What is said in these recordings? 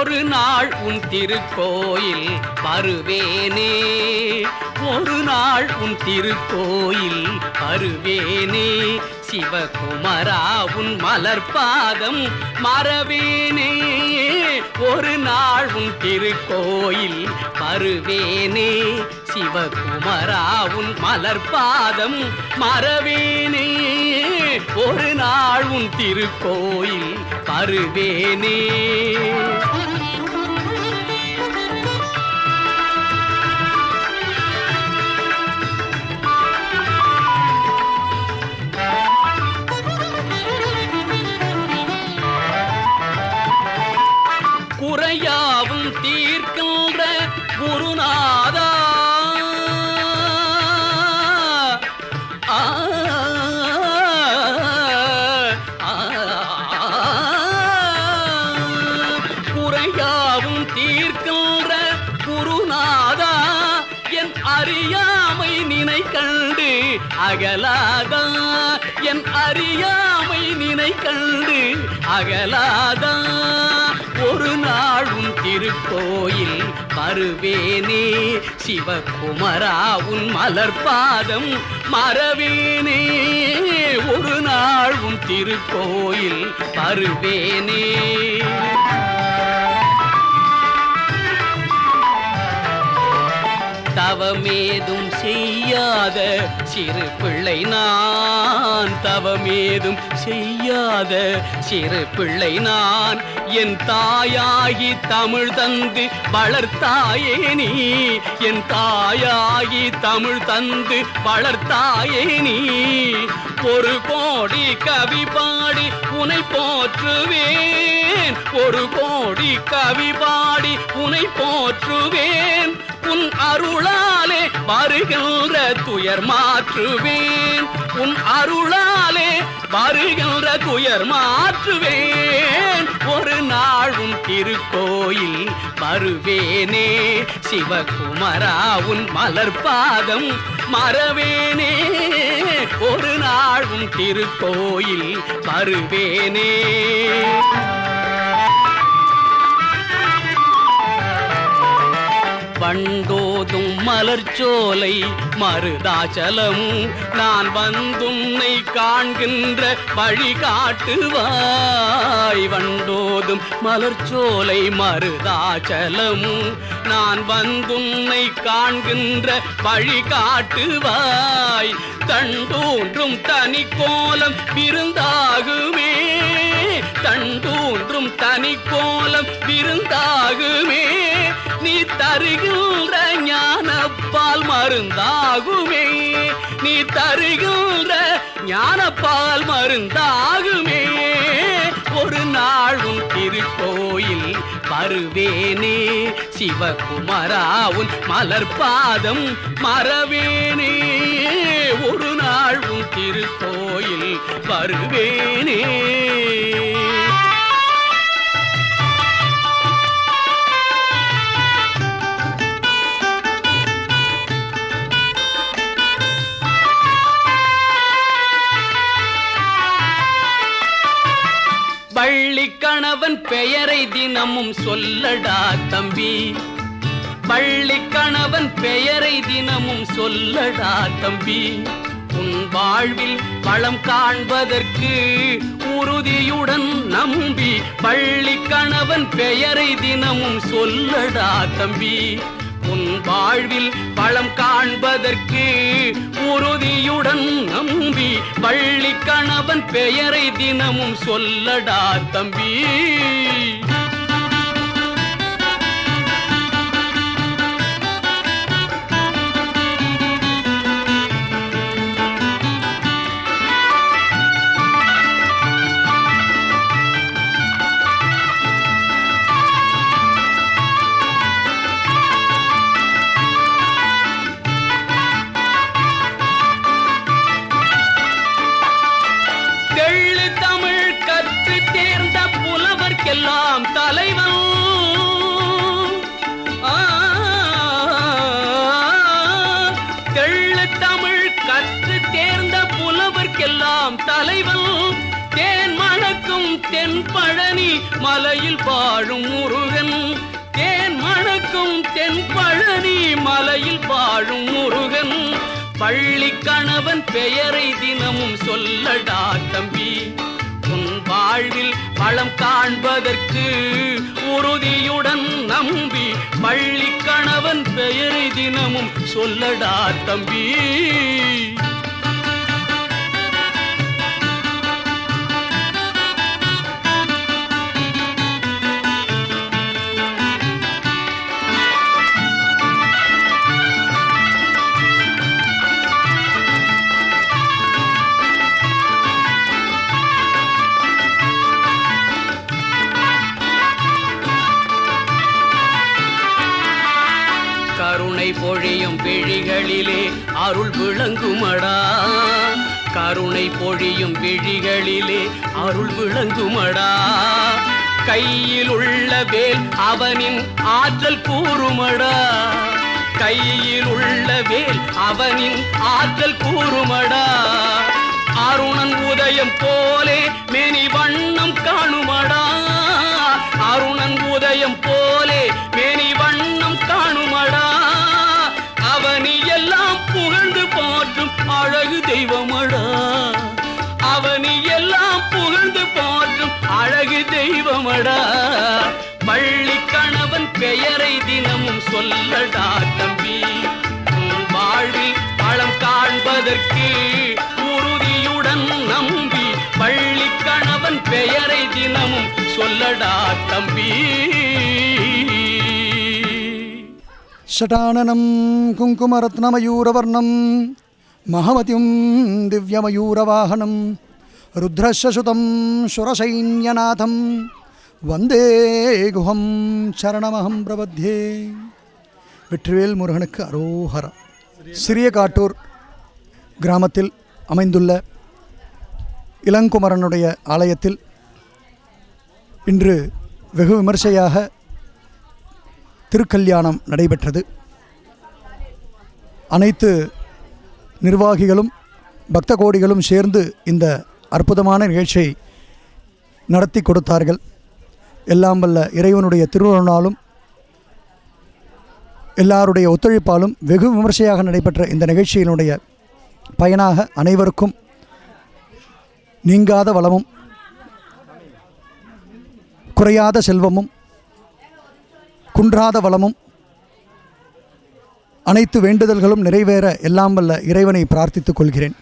ஒரு நாள் உன் திருக்கோயில் வருவேனே, ஒரு நாள் உன் திருக்கோயில் வருவேனே. சிவகுமரா உன் மலர்பாதம் மறவேனே, ஒரு நாள் உன் திருக்கோயில் வருவேனே. சிவகுமரா உன் மலர்பாதம் மறவேனே, ஒரு நாள் உன் திருக்கோயில் வருவேனே. குறையாவும் தீர்க்கின்ற குருநாதா, குறையாவும் தீர்க்கின்ற குருநாதா, என் அறியாமை நினை கண்டு அகலாதா, என் அறியாமை நினை கண்டு அகலாதா. ஒரு நாள் உன் திருக்கோயில் வருவேனே, சிவகுமரா உன் மலர்பாதம் மறவேனே, ஒரு நாள் உன் திருக்கோயில் வருவேனே. தவமேதும் செய்யாத சிறு பிள்ளை நான், தவமேதும் செய்யாத சிறு பிள்ளை நான். என் தாயாகி தமிழ் தந்து வளர்த்தாயே நீ, என் தாயாகி தமிழ் தந்து வளர்த்தாயே நீ. ஒரு கோடி கவி பாடி உனை போற்றுவேன், ஒரு கோடி கவி பாடி உனை போற்றுவேன். உன் அருளாலே வருகின்ற துயர் மாற்றுவேன், உன் அருளாலே வருகின்ற துயர் மாற்றுவேன். ஒரு நாள் உன் திருக்கோயில் வருவேனே, சிவகுமரா உன் மலர்பாதம் மறவேனே, ஒரு நாள் உன் திருக்கோயில் வருவேனே. வண்டோதும் மலர்ச்சோலை மருதாச்சலம், நான் வந்துன்னை காண்கின்ற வழி காட்டுவாய். வண்டோதும் மலர்ச்சோலை மருதாச்சலம், நான் வந்துன்னை காண்கின்ற வழி காட்டுவாய். தண்டூன்றும் தனி கோலம் விருந்தாகுமே, தண்டூன்றும் தனி கோலம் விருந்தாகுமே. நீ தருகின்ற ஞானப்பால் மருந்தாகுமே, நீ தருகின்ற ஞானப்பால் மருந்தாகுமே. ஒரு நாள் உன் திருக்கோயில் வருவேனே, சிவகுமரா உன் மலர்பாதம் மறவேனே, ஒரு நாள் உன் திருக்கோயில் வருவேனே. வள்ளி கணவன் பெயரை தினமும் சொல்லடா தம்பி, வள்ளி கணவன் பெயரை தினமும் சொல்லடா தம்பி. உன் வாழ்வில் வளம் காண்பதற்கு உறுதியுடன் நம்பி, வள்ளி கணவன் பெயரை தினமும் சொல்லடா தம்பி. உன் வாழ்வில் வளம் காண்பதற்கு உறுதியுடன் நம்பி, வள்ளி கணவன் பெயரை தினமும் சொல்லடா தம்பி. எல்லாம் தலைவன் தெள்ளு தமிழ் கற்று தேர்ந்த புலவர்க்கெல்லாம் தலைவன் தேன் மணக்கும் தென் பழனி மலையில் வாழும் முருகன், தேன் மணக்கும் தென் பழனி மலையில் வாழும் முருகன். பள்ளி கணவன் பெயரை தினமும் சொல்லடா தம்பி, உன் வாழ்வில் வளம் காண்பதற்கு உறுதியுடன் நம்பி. பள்ளி கணவன் பெயரை தினமும் சொல்லடா தம்பி. கருணை பொழியும் விழிகளிலே அருள் விளங்குமடா, கருணை பொழியும் விழிகளிலே அருள் விளங்குமடா. கையில் உள்ள வேல் அவனின் ஆற்றல் கூறுமடா, கையில் உள்ள வேல் அவனின் ஆற்றல் கூறுமடா. அருணன் உதயம் போலே மேனி வண்ணம் காணுமடா, அருணன் உதயம் போலே மேனி வண்ணம் காணுமடா. அவனி எல்லாம் புகழ்ந்து போற்றும் அழகு தெய்வமடா, அவனி எல்லாம் புகழ்ந்து போற்றும் அழகு தெய்வமடா. பள்ளி கணவன் பெயரை தினமும் சொல்லடா தம்பி, உன் வாழ்வில் வளம் காண்பதற்கு உறுதியுடன் நம்பி. பள்ளி கணவன் பெயரை தினமும் சொல்லடா தம்பி. ஷடானனம் குங்குமரத்னமயூரவர்ணம் மகமதிம் திவ்யமயூரவாகனம் ருத்ரஸ்யசுதம் சுரசைன்யநாதம் வந்தே குஹம் சரணமஹம் பிரபத்யே. வெற்றிவேல் முருகனுக்கு அரோஹரா. சிறிய காட்டூர் கிராமத்தில் அமைந்துள்ள இளங்குமரனுடைய ஆலயத்தில் இன்று வெகு விமர்சையாக திருக்கல்யாணம் நடைபெற்றது. அனைத்து நிர்வாகிகளும் பக்த கோடிகளும் சேர்ந்து இந்த அற்புதமான நிகழ்ச்சியை நடத்தி கொடுத்தார்கள். எல்லாம் வல்ல இறைவனுடைய திருவருளாலும் எல்லாருடைய ஒத்துழைப்பாலும் வெகு விமர்சையாக நடைபெற்ற இந்த நிகழ்ச்சியினுடைய பயனாக அனைவருக்கும் நீங்காத வளமும் குறையாத செல்வமும் குன்றாத வளமும் அனைத்து வேண்டுதல்களும் நிறைவேற எல்லாம் வல்ல இறைவனை பிரார்த்தித்துக் கொள்கிறேன்.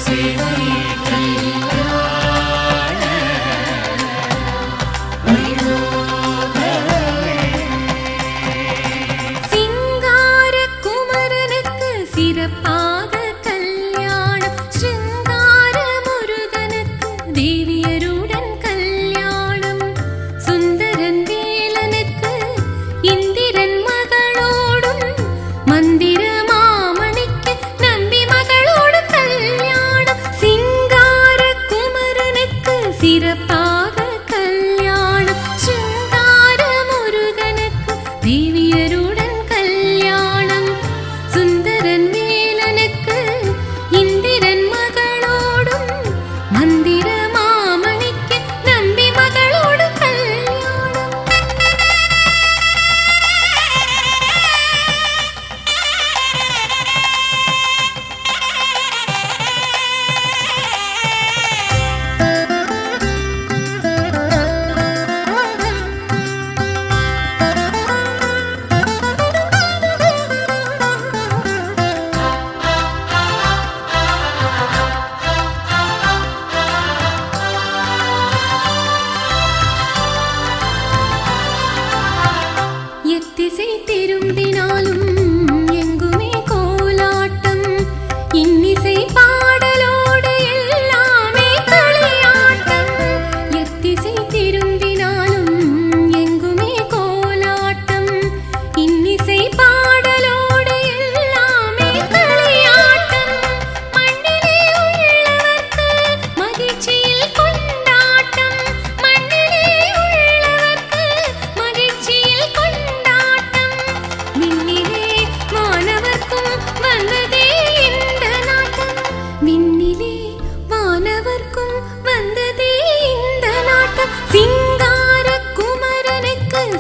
See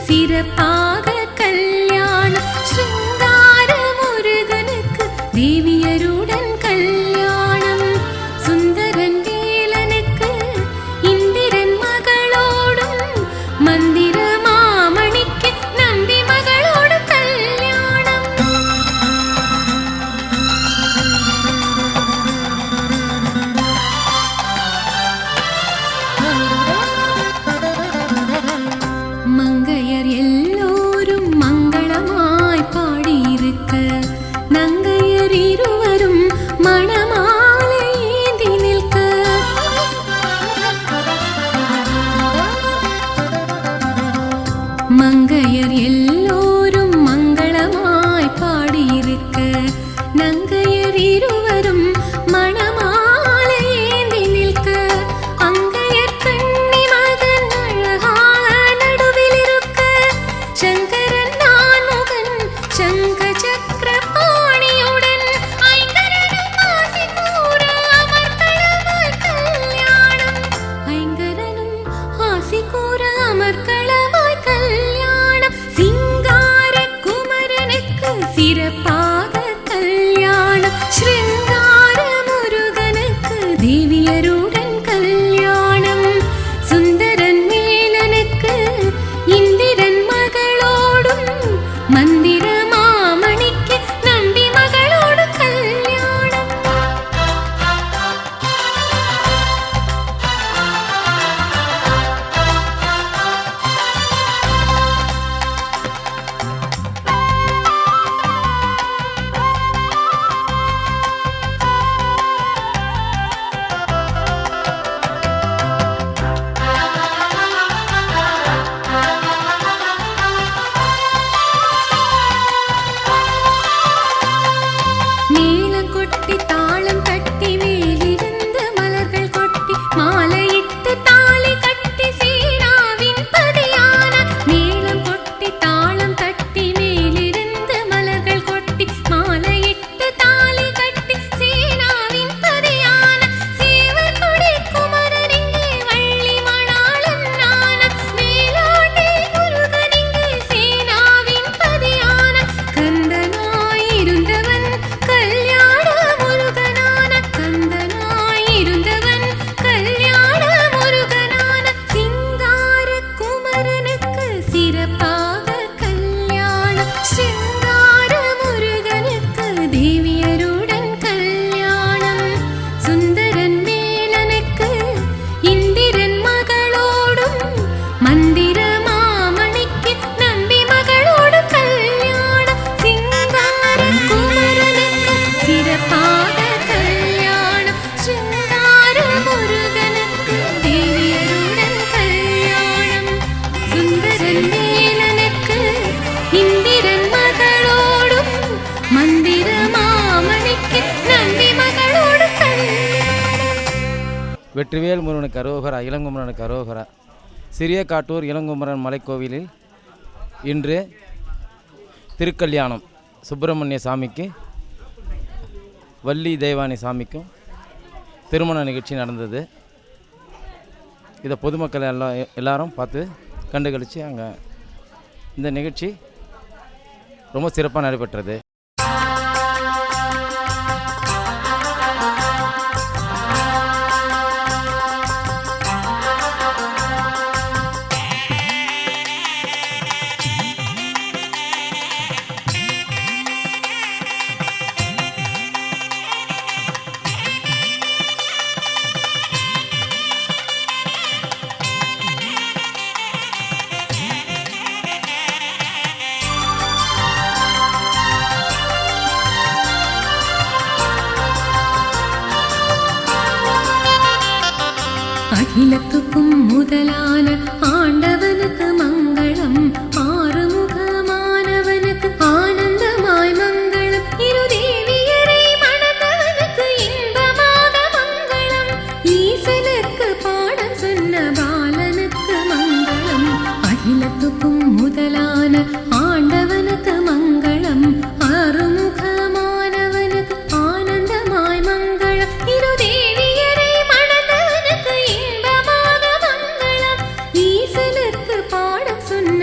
சிறப்பாக கல்யாணம் ஸ்ருங்கார முருகனுக்கு தேவியருடன் கல்யாணம் சுந்தரன் வேலனுக்கு இந்திரன் மகளோடும் மந்திர மாமணிக்கு நம்பி மகளோடும் கல்யாணம் மங்கையர் எல்லோரும் மங்களமாய் பாடியிருக்க நங்கையர் இருவரும் மணமாலை ஏந்தி நிற்க மங்கையர் எல்லோரும் மங்களமாய் பாடியிருக்க நங்கையர் இருவரும் மணமாலை ஏந்தி நிற்க அங்கையர் கண்ணி மகன் அழகாக நடுவில் இருக்க சங்கரன் நான்முகன் சங்க சக்கர பாணியுடன் ஐங்கரனும் ஆசி கூற அமர்க்களமாய் கல்யாணம் ஐங்கரனும் ஆசி கூற அமர்க்களமாய் கல்யாணம் சிங்கார குமரனுக்கு சிறப்பாக கல்யாணம் ஸ்ருங்கார முருகனுக்கு தேவியருடன் கல்யாணம் சுந்தரன் வேலனுக்கு இந்திரன் மகளோடும் மந்திர மாமணிக்கு நம்பி மகளோடும் கல்யாணம் மேளம் கொட்டி தாளம் தட்டி மேலிருந்து மலர்கள் கொட்டி மாலையிட்டு தாலி கட்டி சீராவின் பதியான மேளம் கொட்டி தாளம் தட்டி மேலிருந்து மலர்கள் கொட்டி மாலையிட்டு தாலி கட்டி சீராவின் பதியான சேவர் கொடி குமரனிங்கே வள்ளி மணாளன் நான வேலாண்டி முருகனிங்கே சேனாவின் பதியான கந்தனாயிருந்தவன் கல்யாண முருகனான கந்தனாயிருந்தவன் கல்யாண முருகனான சிங்கார குமரனுக்கு சிறப்பாக கல்யாணம் ஸ்ருங்கார முருகனுக்கு தேவியருடன் கல்யாணம் சுந்தரன் வேலனுக்கு இந்திரன் மகளோடும் மந்திர மாமணிக்கு நம்பி மகளோடும் கல்யாணம் சிங்கார குமரனுக்கு சிறப்பாக கல்யாணம் ஸ்ருங்கார முருகனுக்கு தேவியருடன் கல்யாணம் சுந்தரன் வேலனுக்கு இந்திரன் மகளோடும் மந்திர மாமணிக்கு நம்பி மகளோடும் கல்யாணம் வெற்றிவேல் முருகனுக்கு அரோகரா, இளங்குமரனுக்கு அரோகரா. சிறிய காட்டூர் இளங்குமரன் மலைக்கோவிலில் இன்று திருக்கல்யாணம் சுப்பிரமணிய சாமிக்கு வள்ளி தெய்வானி சாமிக்கும் திருமண நிகழ்ச்சி நடந்தது. இதை பொதுமக்கள் எல்லாரும் பார்த்து கண்டுகளித்து அங்கே இந்த நிகழ்ச்சி ரொம்ப சிறப்பாக நடைபெற்றது. அகிலத்துக்கும் முதலான ஆண்டவனுக்கு மங்களம் ஆறுமுகமானவனுக்கு ஆனந்தமாய் மங்களம் இருதேவியரை மணந்தவனுக்கு இன்பமாக மங்களம் ஈசனுக்கு பாடம் சொன்ன பாலனுக்கு மங்களம் அகிலத்துக்கும் முதலான ஆண்டவனுக்கு மங்களம் ஆறுமுகமானவனுக்கு ஆனந்தமாய் மங்களம் இருதேவியரை மணந்தவனுக்கு இன்பமாக மங்களம் ஈசனுக்கு பாடம் சொன்ன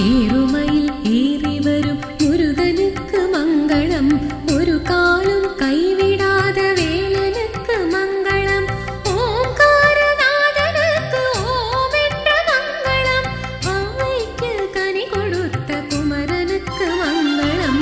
ஏறுமையில் ஏறி வரும் முருகனுக்கு மங்களம், ஒரு காலும் கைவிடாத வேலனுக்கு மங்களம், ஓம்காரநாதனுக்கு ஓம் என்ற மங்களம், ஆமைக்கு கனி கொடுத்த குமரனுக்கு மங்களம்.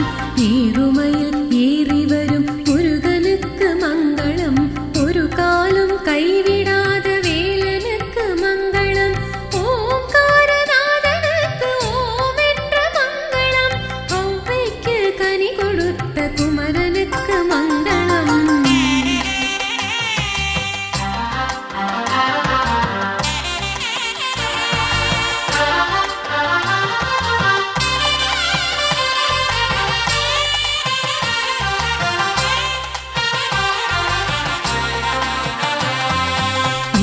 ஏறுமையில் ஏறி வரும் முருகனுக்கு மங்களம், ஒரு காலும் கைவிடாத வேலனுக்கு மங்களம், ஓம்காரநாதனுக்கு ஓம் என்ற மங்களம், ஔவைக்கு கனி கொடுத்த குமரனுக்கு மங்களம்.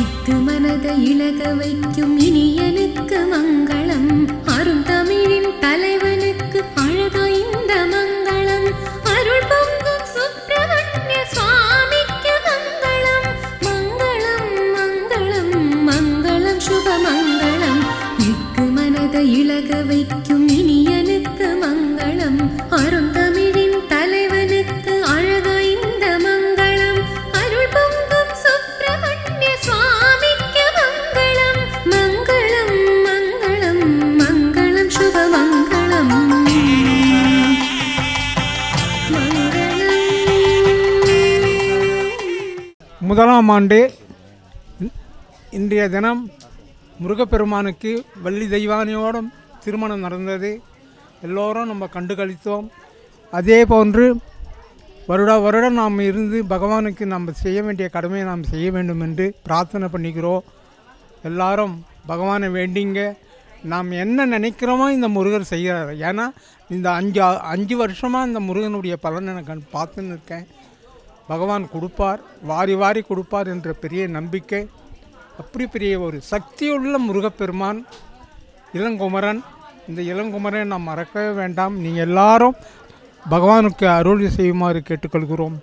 இத்து மனதை இளக வைக்கும் இனியனுக்கு மங்களம், அருந்தமிழின் தலைவனுக்கு அழகா இந்த மங்களம், அருள் பொங்கும் சுப்பிரமணிய சுவாமிக்கு மங்களம், மங்களம் மங்களம் மங்களம் சுப மங்களம். இத்து மனதை இளக வைக்கும் இனியனுக்கு மங்களம், அருந்தமிழின் தலைவனுக்கு அழகா இந்த மங்களம், அருள் பொங்கும் சுப்பிரமணிய சுவாமிக்கு மங்களம், மங்களம் மங்களம் மங்களம் சுப மங்களம் மங்களம். முதலாம் ஆண்டு இன்றைய தினம் முருகப்பெருமானுக்கு வள்ளி தெய்வானியோடும் திருமணம் நடந்தது. எல்லோரும் நம்ம கண்டு கழித்தோம். அதே போன்று வருடம் நாம் இருந்து பகவானுக்கு நம்ம செய்ய வேண்டிய கடமையை நாம் செய்ய வேண்டும் என்று பிரார்த்தனை பண்ணிக்கிறோம். எல்லாரும் பகவானை வேண்டிங்க. நாம் என்ன நினைக்கிறோமோ இந்த முருகர் செய்கிறார். ஏன்னா இந்த 5 வருஷமாக இந்த முருகனுடைய பலனை நான் பார்த்துன்னு இருக்கேன். பகவான் கொடுப்பார், வாரி வாரி கொடுப்பார் என்ற பெரிய நம்பிக்கை. அப்படி பெரிய ஒரு சக்தியுள்ள முருகப்பெருமான் இளங்குமரன். இந்த இளங்குமரனை நாம் மறக்கவே வேண்டாம். நீங்கள் எல்லாரும் பகவானுக்கு அருள் செய்யுமாறு கேட்டுக்கொள்கிறோம்.